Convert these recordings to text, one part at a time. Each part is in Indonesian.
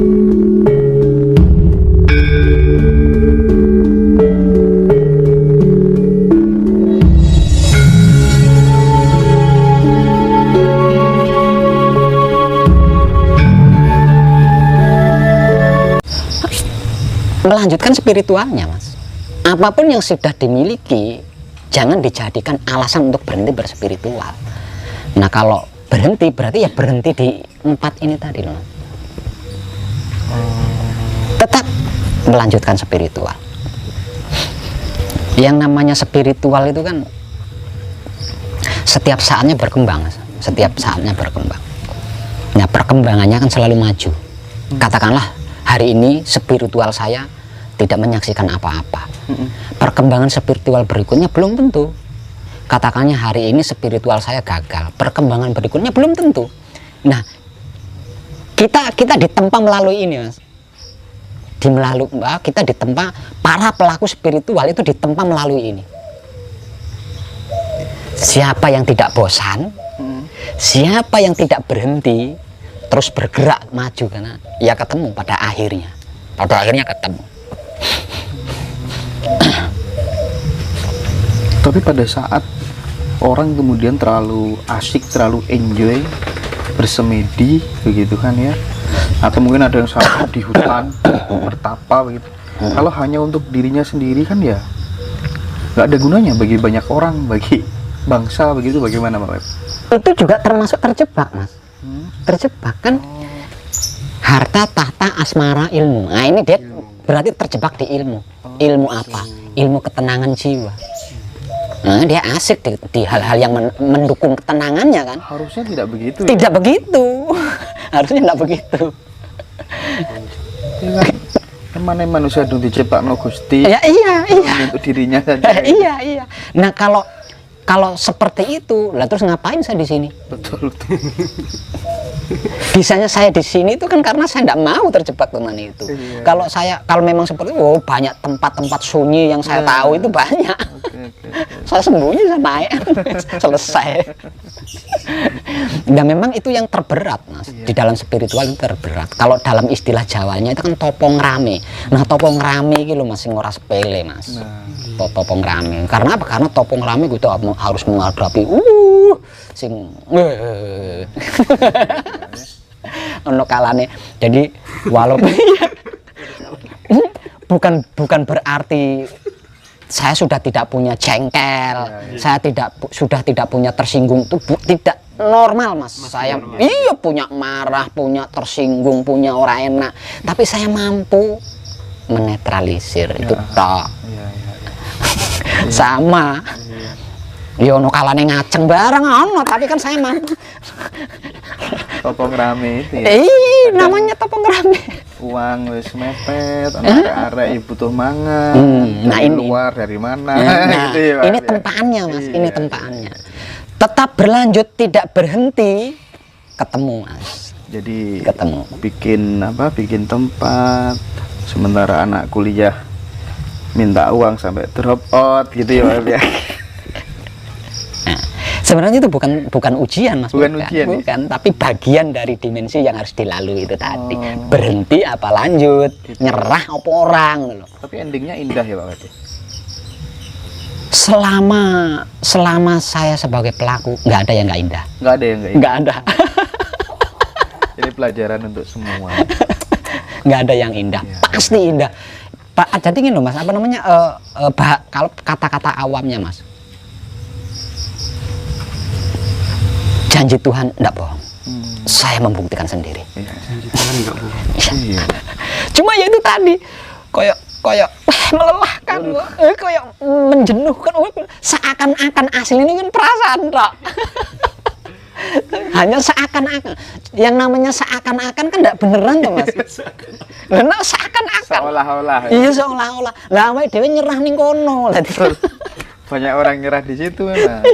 Melanjutkan spiritualnya, Mas. Apapun yang sudah dimiliki jangan dijadikan alasan untuk berhenti berspiritual. Nah, kalau berhenti berarti ya berhenti di 4 ini tadi loh. Tetap melanjutkan spiritual. Yang namanya spiritual itu kan setiap saatnya berkembang, Mas. Setiap saatnya berkembang. Nah, perkembangannya kan selalu maju. Katakanlah hari ini spiritual saya tidak menyaksikan apa-apa. Perkembangan spiritual berikutnya belum tentu. Katakannya hari ini spiritual saya gagal, perkembangan berikutnya belum tentu. Nah, kita ditempa melalui ini, Mas. Kita ditempa, para pelaku spiritual itu ditempa melalui ini. Siapa yang tidak bosan, siapa yang tidak berhenti, terus bergerak maju, karena ya ketemu pada akhirnya. Pada akhirnya ketemu. Tapi pada saat orang kemudian terlalu asik, terlalu enjoy, bersemedi begitu kan ya, atau mungkin ada yang sampai di hutan bertapa begitu, kalau hanya untuk dirinya sendiri kan ya nggak ada gunanya bagi banyak orang, bagi bangsa begitu. Bagaimana Pak Web? Itu juga termasuk terjebak, Mas. Terjebak kan, harta, tahta, asmara, ilmu. Nah, ini dia berarti terjebak di ilmu. Ilmu apa? Ilmu ketenangan jiwa. Nah, dia asik di hal-hal yang mendukung ketenangannya kan. Harusnya tidak begitu. Tidak begitu. Harusnya tidak begitu. Mana manusia dong dijebak no Gusti. Ya, iya. Untuk dirinya saja. Iya. Nah, kalau seperti itu, lah terus ngapain saya di sini? Betul. Bisanya saya di sini itu kan karena saya tidak mau terjebak dengan itu. Iya. Kalau memang seperti itu, banyak tempat-tempat sunyi yang saya tahu itu banyak. Okay. Saya sembunyi, saya naik, selesai. Nah, memang itu yang terberat, Mas. Di dalam spiritual itu terberat. Kalau dalam istilah Jawanya itu kan topong rame. Nah, topong rame gitu Mas, sing ora sepele, Mas. Topong rame. Karena apa? Karena topong rame gitu harus menghadapi sing ono kalane. Jadi walaupun bukan berarti saya sudah tidak punya jengkel, saya sudah tidak punya tersinggung, itu tidak normal, Mas. Saya iya punya marah, punya tersinggung, punya orang enak, tapi saya mampu menetralisir itu tok. Sama. Yo ono kalane ngaceng bareng ono, tapi kan saya mampu. Topong rame itu ya. Namanya topong rame. Uang wis mepet, arek-arek butuh mangan. Nah, ini luar dari mana? Nah, gitu ya, ini tempaannya, Mas. Ini tempaannya. Tetap berlanjut, tidak berhenti, ketemu, Mas. Jadi ketemu. Bikin tempat, sementara anak kuliah minta uang sampai drop out gitu ya, Pak ya. Sebenarnya itu bukan ujian, Mas. Bukan ujian, bukan, tapi bagian dari dimensi yang harus dilalui itu tadi. Berhenti apa lanjut, gitu. Nyerah apa orang loh. Tapi endingnya indah ya, Pak Wati. Selama saya sebagai pelaku nggak ada yang nggak indah. Nggak ada yang nggak indah. Nggak ada. Jadi pelajaran untuk semua. Nggak ada yang indah. Ya. Pasti indah. Pak, jadi gini loh, Mas. Apa namanya? Kalau kata-kata awamnya, Mas. Janji Tuhan enggak bohong. Saya membuktikan sendiri. Janji Tuhan enggak bohong. Iya. Cuma ya itu tadi kayak melelahkan, kayak menjenuhkan. Seakan-akan asli ini kan perasaan, Pak. Hanya seakan-akan. Yang namanya seakan-akan kan enggak beneran tuh, Mas. Karena seakan-akan. Seolah-olah. Iya, seolah-olah. Lah awake dhewe nyerah ning kono. Banyak orang nyerah di situ memang.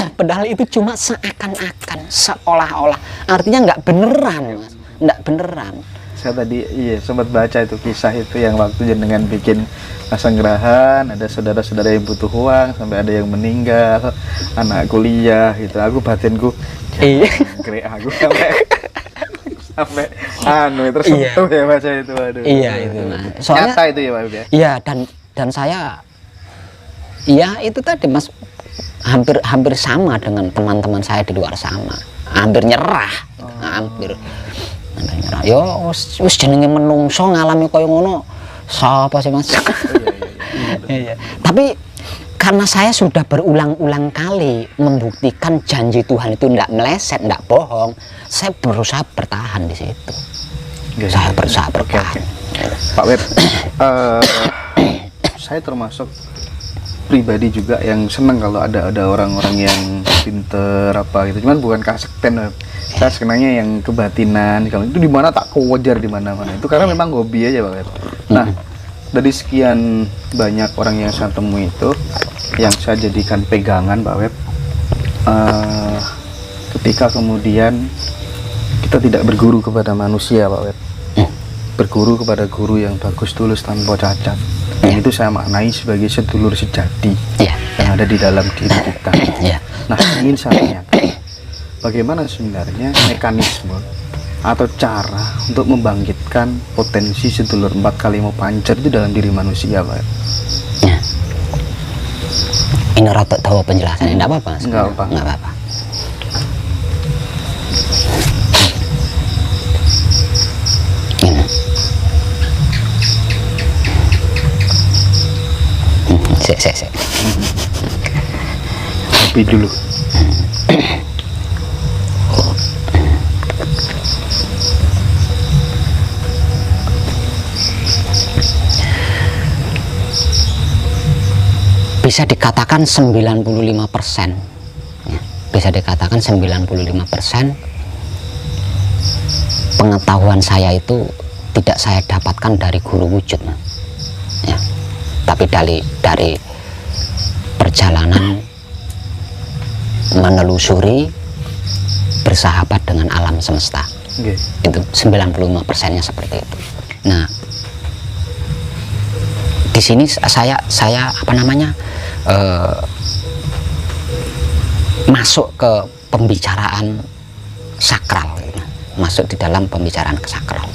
Padahal itu cuma seakan-akan, seolah-olah. Artinya nggak beneran, Mas. Nggak beneran. Saya tadi sempat baca itu kisah itu yang waktu jenengan bikin Pasanggerahan, ada saudara-saudara yang butuh uang sampai ada yang meninggal, anak kuliah gitu. Aku batinku, iya, gerak aku sampai sampai tersentuh ya baca itu, aduh. Iya itu Mas. Soalnya nyata itu ya Pak Wib ya. Iya, dan saya itu tadi Mas, hampir sama dengan teman-teman saya di luar sana. Hampir nyerah. Hampir nyerah. Yo wis jenenge menungso ngalami koyo ngono. Sapa sih Mas? Iya. Tapi karena saya sudah berulang-ulang kali membuktikan janji Tuhan itu tidak meleset, tidak bohong, saya berusaha bertahan di situ. Saya berusaha bertahan. Pak Wib, saya termasuk pribadi juga yang senang kalau ada orang-orang yang pinter apa gitu. Cuman bukan kasekten, saya senangnya yang kebatinan. Kalau itu di mana tak kewajar di mana-mana. Itu karena memang hobi aja Pak Wib. Nah, dari sekian banyak orang yang saya temui itu, yang saya jadikan pegangan Pak Wib, ketika kemudian kita tidak berguru kepada manusia Pak Wib, berguru kepada guru yang bagus, tulus, tanpa cacat. Dan itu saya maknai sebagai sedulur sejati yang ada di dalam diri kita. Nah, ingin saya tanyakan, bagaimana sebenarnya mekanisme atau cara untuk membangkitkan potensi sedulur 4 kali mau pancer itu dalam diri manusia Pak? Ini rata tahu penjelasannya, enggak apa-apa. Enggak apa-apa. Ini. Sek. Kopi dulu. Bisa dikatakan 95%, ya, bisa dikatakan 95% pengetahuan saya itu tidak saya dapatkan dari guru wujud, ya, tapi dari perjalanan menelusuri bersahabat dengan alam semesta. Itu 95%-nya seperti itu. Nah, di sini saya masuk ke pembicaraan sakral, masuk di dalam pembicaraan sakral.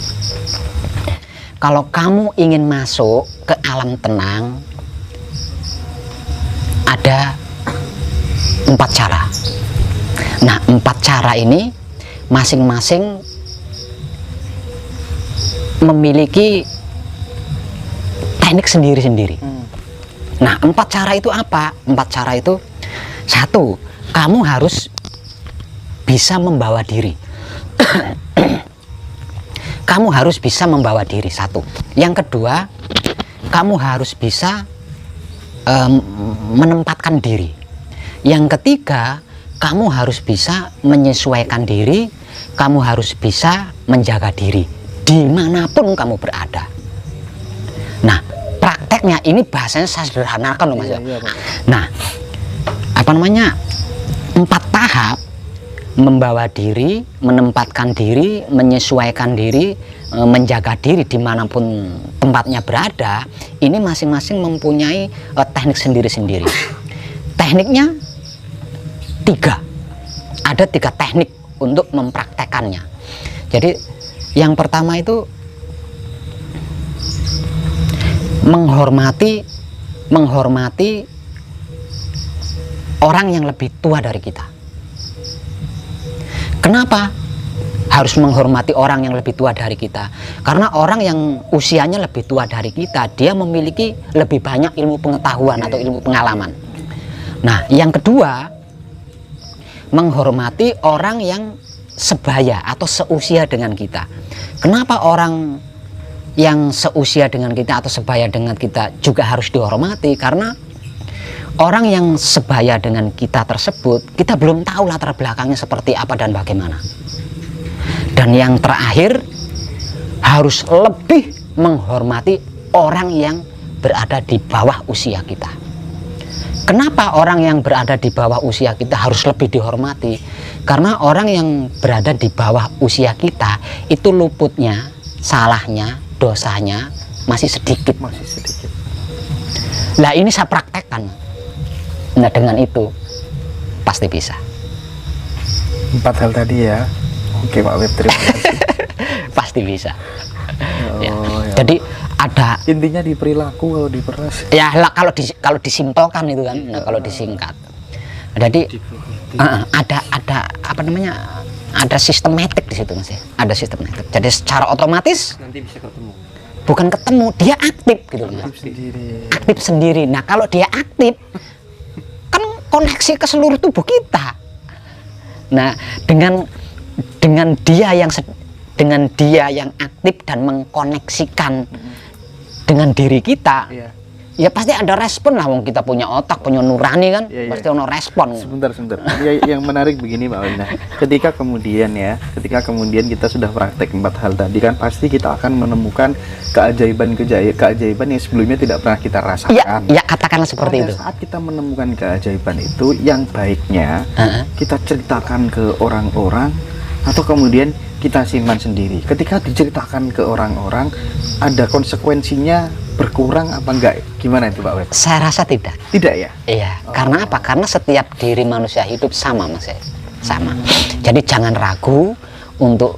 Kalau kamu ingin masuk ke alam tenang, ada 4 cara. Nah, 4 cara ini masing-masing memiliki teknik sendiri-sendiri. Nah, 4 cara itu apa? 4 cara itu, 1, kamu harus bisa membawa diri. Kamu harus bisa membawa diri, 1. Yang kedua, kamu harus bisa menempatkan diri. Yang ketiga, kamu harus bisa menyesuaikan diri. Kamu harus bisa menjaga diri dimanapun kamu berada. Nah, prakteknya ini bahasanya saya sederhanakan loh Mas. Nah, 4 tahap: membawa diri, menempatkan diri, menyesuaikan diri, menjaga diri dimanapun tempatnya berada. Ini masing-masing mempunyai teknik sendiri-sendiri. Tekniknya 3. Ada 3 teknik untuk mempraktekannya. Jadi yang pertama itu menghormati orang yang lebih tua dari kita. Kenapa harus menghormati orang yang lebih tua dari kita? Karena orang yang usianya lebih tua dari kita, dia memiliki lebih banyak ilmu pengetahuan atau ilmu pengalaman. Nah, yang kedua, menghormati orang yang sebaya atau seusia dengan kita. Kenapa orang yang seusia dengan kita atau sebaya dengan kita juga harus dihormati? Karena orang yang sebaya dengan kita tersebut, kita belum tahu latar belakangnya seperti apa dan bagaimana. Dan yang terakhir, harus lebih menghormati orang yang berada di bawah usia kita. Kenapa orang yang berada di bawah usia kita harus lebih dihormati? Karena orang yang berada di bawah usia kita itu luputnya, salahnya, dosanya masih sedikit. Nah, ini saya praktekkan. Nah, dengan itu pasti bisa. 4 hal tadi ya. Oke Pak Wib, terima kasih. pasti bisa. Ya. Oh, ya. Jadi ada Intinya di perilaku kalau diperas. ya lah, kalau disimpelkan itu kan, nah, kalau disingkat. Jadi ada apa namanya? Ada sistematik di situ Mas ya. Ada sistematik. Jadi secara otomatis Nanti bisa ketemu. bukan ketemu, dia aktif gitu Mas. Sendiri. Aktif sendiri. Nah, kalau dia aktif kan koneksi ke seluruh tubuh kita. Nah, dengan dia yang aktif dan mengkoneksikan dengan diri kita, Iya. ya pasti ada respon lah. Wong kita punya otak, punya nurani kan, Iya, iya. pasti ada respon. Sebentar. Yang menarik begini Pak Wina. Ketika kemudian kita sudah praktek 4 hal tadi kan, pasti kita akan menemukan keajaiban yang sebelumnya tidak pernah kita rasakan. Ya katakanlah seperti Pada itu. saat kita menemukan keajaiban itu, yang baiknya kita ceritakan ke orang-orang atau kemudian kita simpan sendiri. Ketika diceritakan ke orang-orang, ada konsekuensinya berkurang apa enggak? Gimana itu Pak Web? Saya rasa tidak. Tidak ya? Iya, karena apa? Karena setiap diri manusia hidup sama Mas ya. Sama. Jadi jangan ragu untuk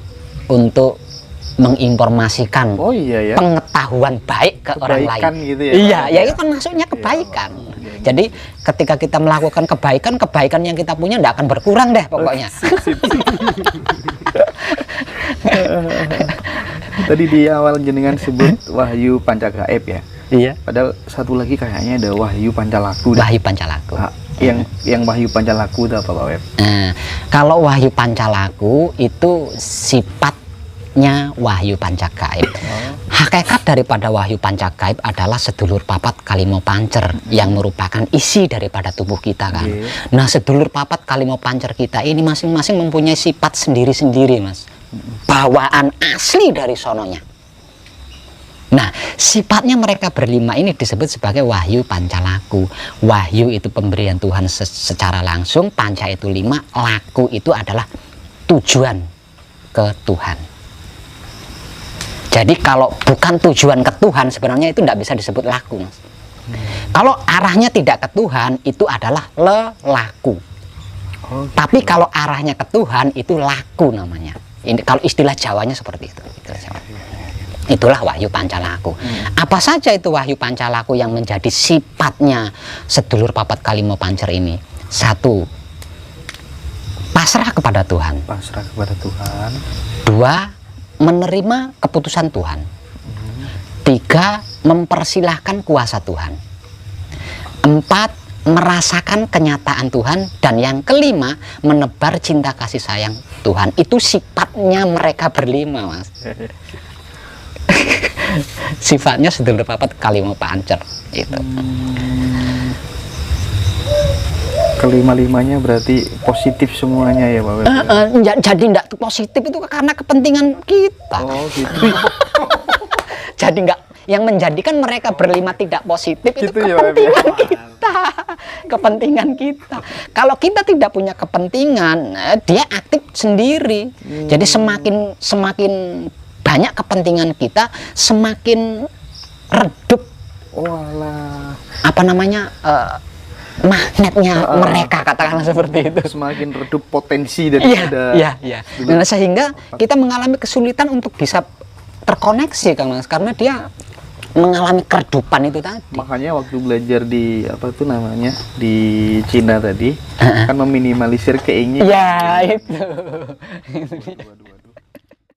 menginformasikan Oh iya ya. pengetahuan baik ke orang lain. Kebaikan gitu ya, Iya, Pak? ya itu kan masuknya kebaikan. Jadi ketika kita melakukan kebaikan yang kita punya tidak akan berkurang deh pokoknya. Tadi di awal jenengan sebut wahyu pancagaib ya. Iya. Padahal satu lagi kayaknya ada wahyu pancalaku. dah. Wahyu Pancalaku. Ah, yang wahyu pancalaku itu apa Pak Web? Nah, kalau wahyu Pancalaku itu sifatnya wahyu pancagaib. Hakikat daripada wahyu pancagaib adalah sedulur papat kalimo pancer yang merupakan isi daripada tubuh kita kan. Oke. Nah, sedulur papat kalimo pancer kita ini masing-masing mempunyai sifat sendiri-sendiri Mas. Bawaan asli dari sononya. Nah, sifatnya mereka berlima ini disebut sebagai wahyu pancalaku. Wahyu itu pemberian Tuhan secara langsung, panca itu 5, laku itu adalah tujuan ke Tuhan. Jadi kalau bukan tujuan ke Tuhan sebenarnya itu tidak bisa disebut laku Mas. Kalau arahnya tidak ke Tuhan itu adalah lelaku. Oh, gitu. Tapi kalau arahnya ke Tuhan itu laku namanya. Ini kalau istilah Jawanya seperti itu. Itulah wahyu pancalaku. Apa saja itu wahyu pancalaku yang menjadi sifatnya sedulur papat kalimo pancer ini? 1, pasrah kepada Tuhan. Pasrah kepada Tuhan. 2, menerima keputusan Tuhan. 3, mempersilahkan kuasa Tuhan. 4, merasakan kenyataan Tuhan. Dan yang kelima, menebar cinta kasih sayang Tuhan. Itu sifatnya mereka berlima Mas. Sifatnya sedulur papat kalimo pancer itu. Kelima-limanya berarti positif semuanya ya Pak Web? Jadi tidak positif itu karena kepentingan kita. Oh gitu. Jadi enggak, yang menjadikan mereka berlima tidak positif itu Gitu ya, Pak, ya? kepentingan kita. Kepentingan kita. Kalau kita tidak punya kepentingan, dia aktif sendiri. Jadi semakin banyak kepentingan kita, semakin redup Walah. apa namanya magnetnya mereka, katakanlah seperti itu. Semakin redup potensi daripada. Iya. Nah, sehingga kita mengalami kesulitan untuk bisa terkoneksi Kang Mas, karena dia mengalami keredupan itu tadi. Makanya waktu belajar di apa tuh namanya di Cina tadi kan meminimalisir keinginan. Ya itu.